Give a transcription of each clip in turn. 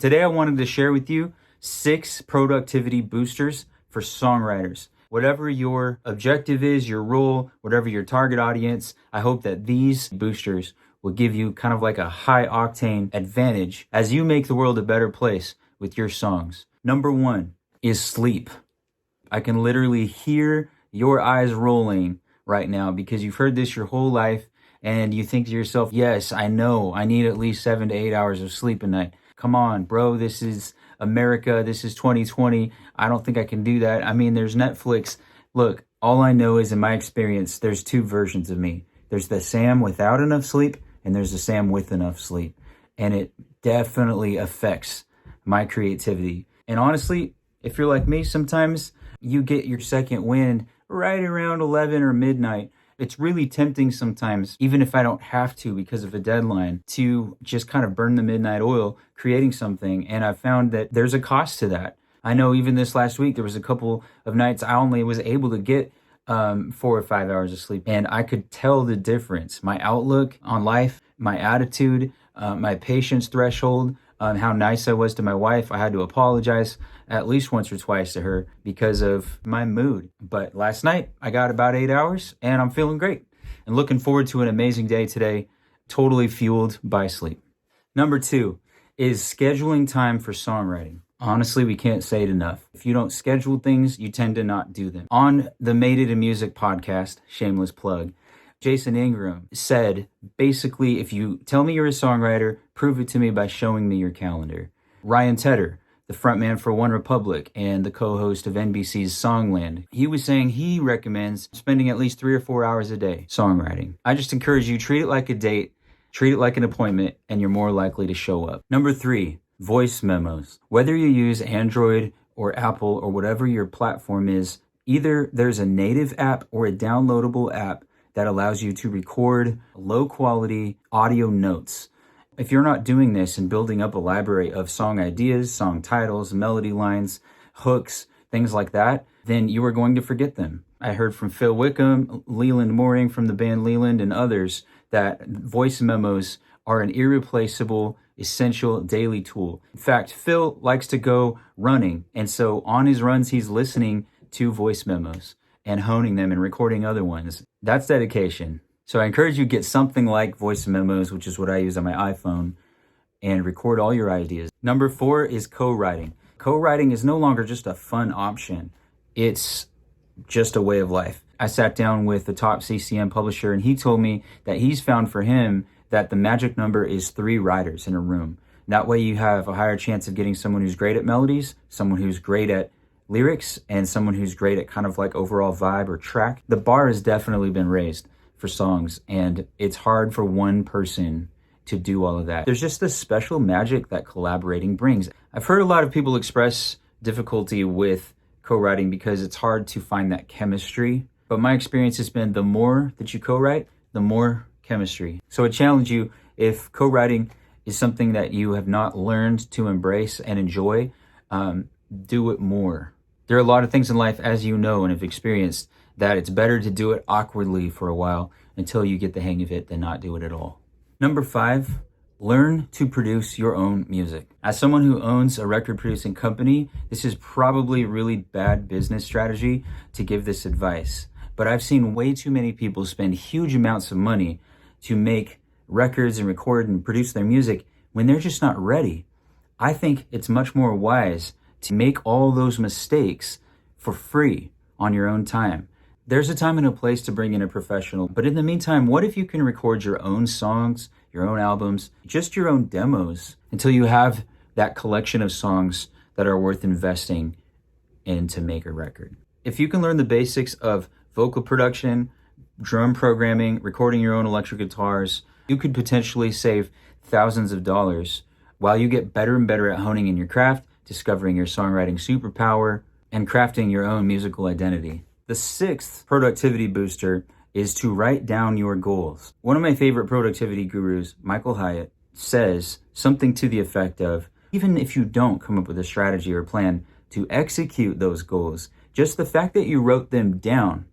Today I wanted to share with you 6 productivity boosters for songwriters. Whatever your objective is, your role, whatever your target audience, I hope that these boosters will give you kind of like a high octane advantage as you make the world a better place with your songs. Number 1 is sleep. I can literally hear your eyes rolling right now because you've heard this your whole life and you think to yourself, yes, I know I need at least 7 to 8 hours of sleep a night. Come on, bro, this is America, this is 2020. I don't think I can do that. I mean, there's Netflix. Look, all I know is in my experience, there's 2 versions of me. There's the Sam without enough sleep, and there's the Sam with enough sleep. And it definitely affects my creativity. And honestly, if you're like me, sometimes you get your second wind right around 11 or midnight. It's really tempting sometimes, even if I don't have to because of a deadline, to just kind of burn the midnight oil creating something. And I've found that there's a cost to that. I know even this last week, there was a couple of nights I only was able to get 4 or 5 hours of sleep. And I could tell the difference. My outlook on life, my attitude, my patience threshold, how nice I was to my wife. I had to apologize at least once or twice to her because of my mood. But last night I got about 8 hours and I'm feeling great and looking forward to an amazing day today, totally fueled by sleep. Number 2 is scheduling time for songwriting. Honestly, we can't say it enough. If you don't schedule things, you tend to not do them. On the Made It in Music podcast, shameless plug, Jason Ingram said, basically, if you tell me you're a songwriter, prove it to me by showing me your calendar. Ryan Tedder, the frontman for One Republic and the co-host of NBC's Songland, he was saying he recommends spending at least 3 or 4 hours a day songwriting. I just encourage you, treat it like a date, treat it like an appointment, and you're more likely to show up. Number 3, voice memos. Whether you use Android or Apple or whatever your platform is, either there's a native app or a downloadable app that allows you to record low-quality audio notes. If you're not doing this and building up a library of song ideas, song titles, melody lines, hooks, things like that, then you are going to forget them. I heard from Phil Wickham, Leland Mooring from the band Leland, and others that voice memos are an irreplaceable, essential daily tool. In fact, Phil likes to go running, and so on his runs, he's listening to voice memos and honing them and recording other ones. That's dedication. So I encourage you to get something like voice memos, which is what I use on my iPhone, and record all your ideas. Number 4 is CoWriting. CoWriting is no longer just a fun option. It's just a way of life. I sat down with the top CCM publisher and he told me that he's found for him that the magic number is 3 writers in a room. That way you have a higher chance of getting someone who's great at melodies, someone who's great at lyrics, and someone who's great at kind of like overall vibe or track. The bar has definitely been raised for songs, and it's hard for one person to do all of that. There's just this special magic that collaborating brings. I've heard a lot of people express difficulty with co-writing because it's hard to find that chemistry. But my experience has been the more that you co-write, the more chemistry. So I challenge you, if co-writing is something that you have not learned to embrace and enjoy, do it more. There are a lot of things in life, as you know and have experienced, that it's better to do it awkwardly for a while until you get the hang of it than not do it at all. Number 5, learn to produce your own music. As someone who owns a record producing company, this is probably a really bad business strategy to give this advice. But I've seen way too many people spend huge amounts of money to make records and record and produce their music when they're just not ready. I think it's much more wise to make all those mistakes for free on your own time. There's a time and a place to bring in a professional, but in the meantime, what if you can record your own songs, your own albums, just your own demos, until you have that collection of songs that are worth investing in to make a record? If you can learn the basics of vocal production, drum programming, recording your own electric guitars, you could potentially save thousands of dollars while you get better and better at honing in your craft, discovering your songwriting superpower, and crafting your own musical identity. The 6th productivity booster is to write down your goals. One of my favorite productivity gurus, Michael Hyatt, says something to the effect of, even if you don't come up with a strategy or plan to execute those goals, just the fact that you wrote them down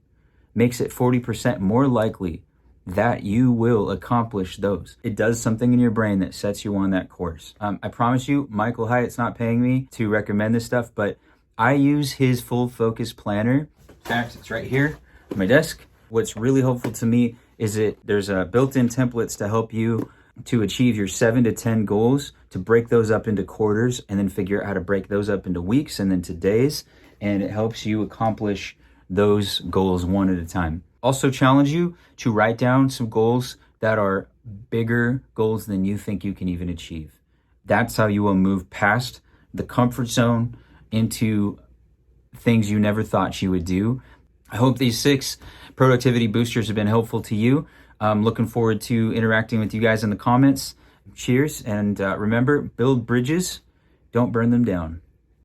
makes it 40% more likely that you will accomplish those. It does something in your brain that sets you on that course. I promise you, Michael Hyatt's not paying me to recommend this stuff, but I use his full focus planner. In fact, it's right here on my desk. What's really helpful to me is there's built-in templates to help you to achieve your 7 to 10 goals, to break those up into quarters and then figure out how to break those up into weeks and then to days. And it helps you accomplish those goals one at a time. Also challenge you to write down some goals that are bigger goals than you think you can even achieve. That's how you will move past the comfort zone into things you never thought you would do. I hope these 6 productivity boosters have been helpful to you. I'm looking forward to interacting with you guys in the comments. Cheers, and remember, build bridges, don't burn them down.